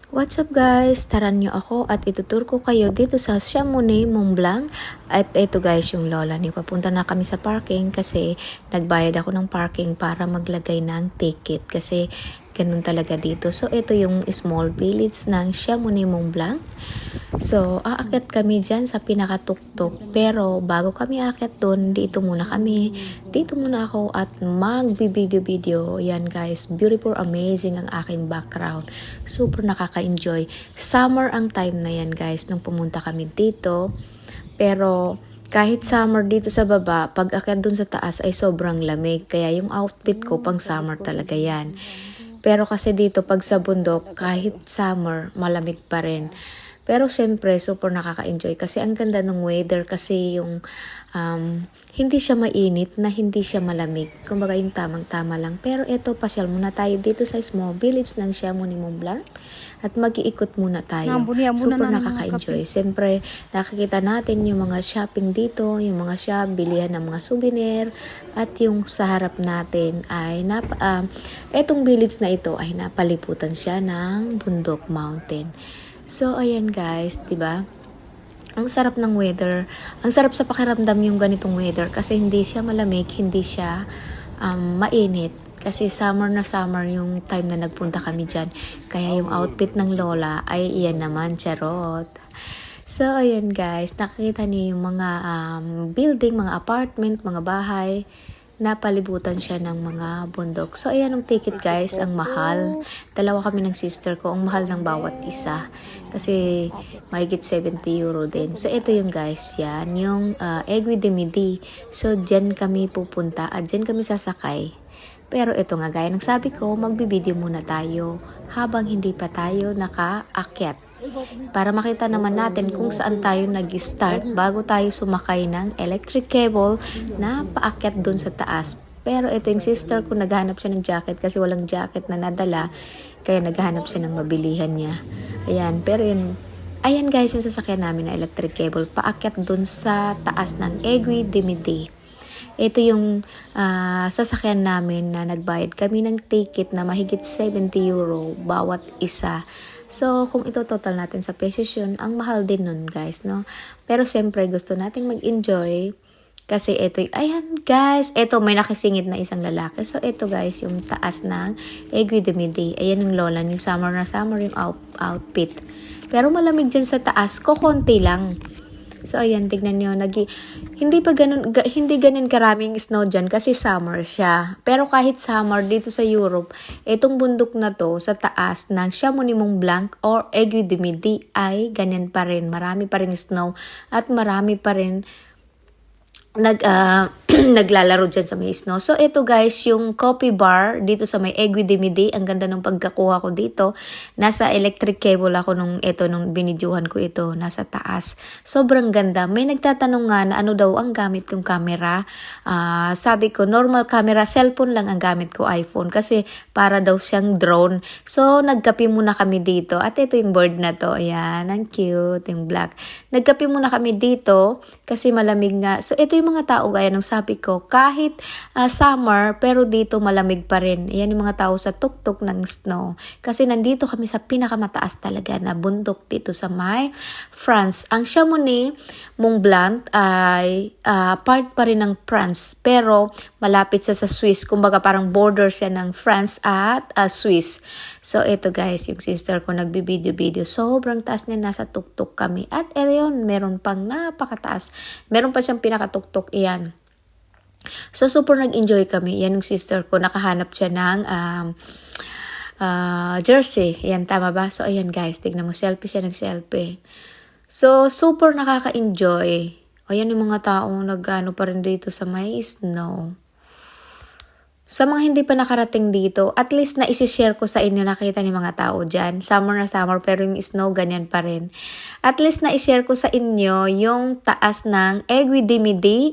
What's up guys? Tara niyo ako at itutur ko kayo dito sa Chamonix, Mont Blanc. At ito guys yung lola ni. Papunta na kami sa parking kasi nagbayad ako ng parking para maglagay ng ticket. Kasi ganun talaga dito. So ito yung small village ng Chamonix, Mont Blanc. So aakyat kami dyan sa pinakatuktok. Pero bago kami aakyat doon, dito muna kami. Dito muna ako at magbi-video-video. Yan guys, beautiful, amazing ang aking background. Super nakaka-enjoy. Summer ang time na yan guys nung pumunta kami dito. Pero kahit summer dito sa baba, pag akyat dun sa taas ay sobrang lamig. Kaya yung outfit ko pang summer talaga yan. Pero kasi dito pag sa bundok, kahit summer, malamig pa rin. Pero syempre, super nakaka-enjoy kasi ang ganda ng weather kasi yung hindi siya mainit na hindi siya malamig. Kumbaga yung tamang-tama lang. Pero eto, pasyal muna tayo dito sa small village ng Chamonix, Mont Blanc. At mag-iikot muna tayo. Super nakaka-enjoy. Siyempre, nakikita natin yung mga shopping dito, yung mga shop, bilihan ng mga souvenir. At yung sa harap natin ay, etong village na ito ay napaliputan siya ng bundok mountain. So, ayan guys, 'di ba? Ang sarap ng weather. Ang sarap sa pakiramdam yung ganitong weather kasi hindi siya malamig, hindi siya mainit. Kasi summer na summer yung time na nagpunta kami dyan. Kaya yung outfit ng lola ay iyan naman, charot. So, ayan guys, nakikita niyo yung mga building, mga apartment, mga bahay. Napalibutan siya ng mga bundok. So, ayan ang ticket guys, ang mahal. Dalawa kami ng sister ko, ang mahal ng bawat isa. Kasi mahigit 70 euro din. So, ito yung guys, yan, yung Aiguille de Midi. So, dyan kami pupunta at dyan kami sasakay. Pero ito nga, gaya ng sabi ko, magbibideo muna tayo habang hindi pa tayo nakaakyat. Para makita naman natin kung saan tayo nag-start bago tayo sumakay ng electric cable na paakyat dun sa taas. Pero ito yung sister ko, naghanap siya ng jacket kasi walang jacket na nadala. Kaya naghanap siya ng mabilihan niya. Ayan, pero yun, ayan guys yung sasakyan namin na electric cable. Paakyat dun sa taas ng Aiguille de Midi. Ito yung sasakyan namin na nagbayad kami ng ticket na mahigit 70 euro bawat isa. So, kung ito total natin sa pesos yun, ang mahal din nun guys, no? Pero siyempre, gusto nating mag-enjoy. Kasi ito, ayan guys, ito may nakisingit na isang lalaki. So, ito guys, yung taas ng Aiguille de Midi. Ayan yung lola, yung summer na summer yung outfit. Pero malamig dyan sa taas, konti lang. So, ayan, tignan nyo, hindi ganun karaming snow dyan kasi summer siya. Pero kahit summer dito sa Europe, itong bundok na to sa taas ng Chamonix Mont Blanc or Aiguille de Midi ay ganyan pa rin. Marami pa rin snow at marami pa rin naglalaro dyan sa may snow. So, ito guys, yung coffee bar dito sa may Aiguille de Midi. Ang ganda ng pagkakuha ko dito. Nasa electric cable ako nung binidyuhan ko ito. Nasa taas. Sobrang ganda. May nagtatanong nga na ano daw ang gamit kong camera. Sabi ko, normal camera. Cellphone lang ang gamit ko, iPhone. Kasi para daw siyang drone. So, nagkape muna kami dito. At ito yung board na to. Ayan, ang cute. Yung black. Nagkape muna kami dito kasi malamig nga. So, ito yung mga tao gaya ng sabi ko, kahit summer, pero dito malamig pa rin. Ayan yung mga tao sa tuktok ng snow. Kasi nandito kami sa pinakamataas talaga na bundok dito sa may France. Ang Chamonix, Mont Blanc ay part pa rin ng France, pero malapit sa Swiss. Kumbaga parang border siya ng France at Swiss. So ito guys, yung sister ko nagbibideo-video. Sobrang taas niya, nasa tuktok kami. At ayun, meron pang napakataas. Meron pa siyang pinakatuktok. Iyan. So, super nag-enjoy kami. Yan yung sister ko. Nakahanap siya ng jersey. Yan, tama ba? So, ayan guys. Tignan mo. Selfie siya, nag-selfie. So, super nakaka-enjoy. Ayan yung mga taong nag-ano pa rin dito sa may snow. Sa mga hindi pa nakarating dito, at least na isi-share ko sa inyo, nakita ni mga tao dyan. Summer na summer, pero yung snow, ganyan pa rin. At least na i-share ko sa inyo yung taas ng Aiguille de Midi,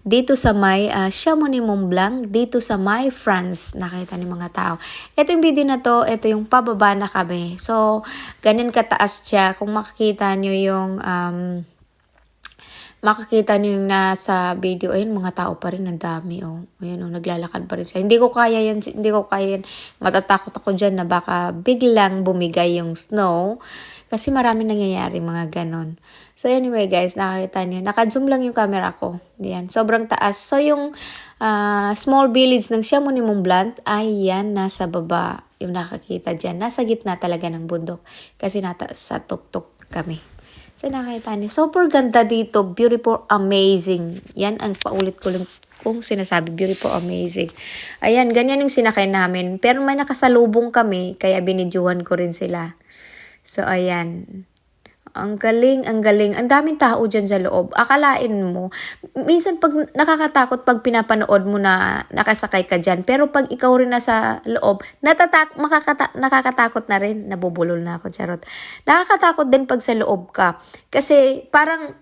dito sa may Chamonix Mont Blanc, dito sa may France, nakita ni mga tao. Ito yung video na to, ito yung pababa na kami. So, ganyan kataas siya. Kung makikita nyo yung makakita niyo yung nasa video. Ayun, mga tao pa rin, ang dami, oh. Ayun, oh, naglalakad pa rin siya. Hindi ko kaya yan, matatakot ako dyan na baka biglang bumigay yung snow. Kasi maraming nangyayari mga ganon. So anyway guys, nakakita niyo. Naka-zoom lang yung camera ko. Yan, sobrang taas. So yung small village ng Chamonix Mont Blanc, ay yan, nasa baba. Yung nakakita dyan. Nasa gitna talaga ng bundok. Kasi sa tuktok kami. So nakakita niyo. Super ganda dito. Beautiful, amazing. Yan ang paulit ko lang kung sinasabi, beautiful, amazing. Ayan, ganyan yung sinakay namin. Pero may nakasalubong kami, kaya binidyohan ko rin sila. So, ayan. Ang galing, ang galing. Ang daming tao dyan sa loob. Akalain mo, minsan pag nakakatakot pag pinapanood mo na nakasakay ka dyan. Pero pag ikaw rin nasa loob, nakakatakot na rin. Nabubulol na ako, charot. Nakakatakot din pag sa loob ka. Kasi parang,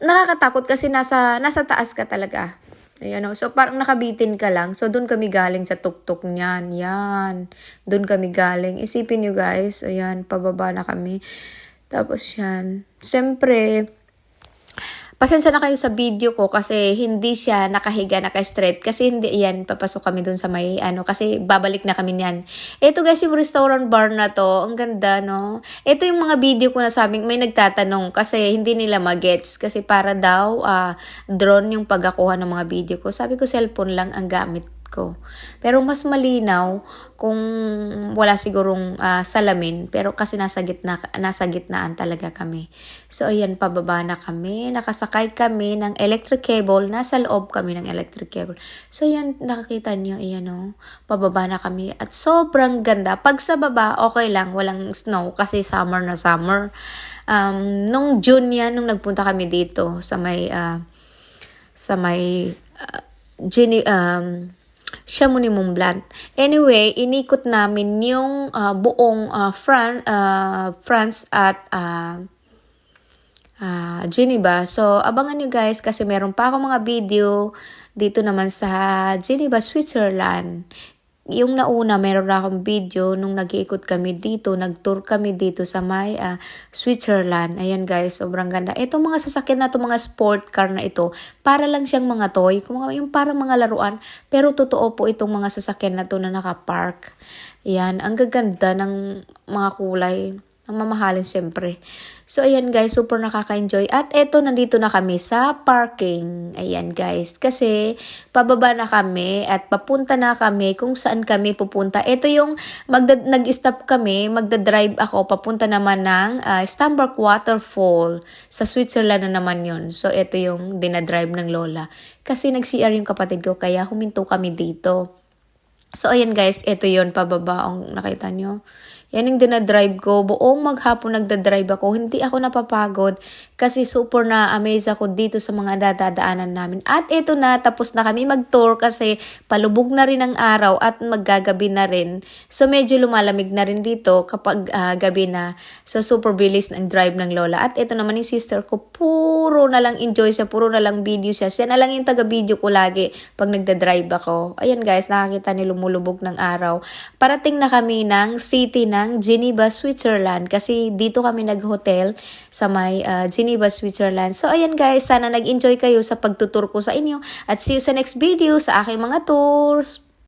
nakakatakot kasi nasa taas ka talaga. Ayan, so parang nakabitin ka lang. So doon kami galing sa tuktok niyan. Yan. Doon kami galing. Isipin nyo guys. Ayan, pababa na kami. Tapos yan. Siyempre, pasensya na kayo sa video ko kasi hindi siya nakahiga, naka-straight. Kasi hindi, yan, papasok kami doon sa may, kasi babalik na kami niyan. Ito guys, yung restaurant bar na to. Ang ganda, no? Ito yung mga video ko na sabing, may nagtatanong kasi hindi nila magets. Kasi para daw, drone yung pagkakuha ng mga video ko. Sabi ko, cellphone lang ang gamit ko. Pero mas malinaw kung wala sigurong salamin, pero kasi nasa gitnaan talaga kami. So ayan, pababa na kami, nakasakay kami ng electric cable, nasa loob kami ng electric cable. So ayan, nakakita niyo, ayan oh, pababa na kami at sobrang ganda. Pag sa baba, okay lang, walang snow kasi summer na summer. Nung June yan, nung nagpunta kami dito sa may Chamonix Mont Blanc. Anyway, inikot namin yung buong France at Geneva. So, abangan nyo guys kasi meron pa ako mga video dito naman sa Geneva, Switzerland. Yung nauna, meron na akong video nung nag-iikot kami dito, nag-tour kami dito sa may Switzerland. Ayan guys, sobrang ganda. Itong mga sasakyan na ito, mga sport car na ito, para lang siyang mga toy, yung para mga laruan, pero totoo po itong mga sasakyan na ito na nakapark. Ayan, ang gaganda ng mga kulay. Ang mamahalin siyempre. So, ayan guys, super nakaka-enjoy. At eto, nandito na kami sa parking. Ayan guys, kasi pababa na kami at papunta na kami kung saan kami pupunta. Ito yung nag-stop kami, magdadrive ako, papunta naman ng Starnberg Waterfall. Sa Switzerland na naman yun. So, ito yung dinadrive ng lola. Kasi nag-CR yung kapatid ko, kaya huminto kami dito. So, ayan guys, ito yun, pababa. Ang nakita nyo. Yan yung dinadrive ko. Buong maghapon nagdadrive ako. Hindi ako napapagod kasi super na-amaze ako dito sa mga dadaanan namin. At ito na, tapos na kami mag-tour kasi palubog na rin ang araw at maggagabi na rin. So medyo lumalamig na rin dito kapag gabi na. So super bilis ng drive ng lola. At ito naman yung sister ko, puro na lang enjoy siya, puro na lang video siya. Siya na lang yung taga-video ko lagi pag nagdadrive ako. Ayan guys, nakakita ni lumulubog ng araw. Parating na kami ng city ng Geneva, Switzerland kasi dito kami nag-hotel sa may Geneva, Switzerland. So ayan guys, sana nag-enjoy kayo sa pagtutur ko sa inyo at see you sa next video sa aking mga tours.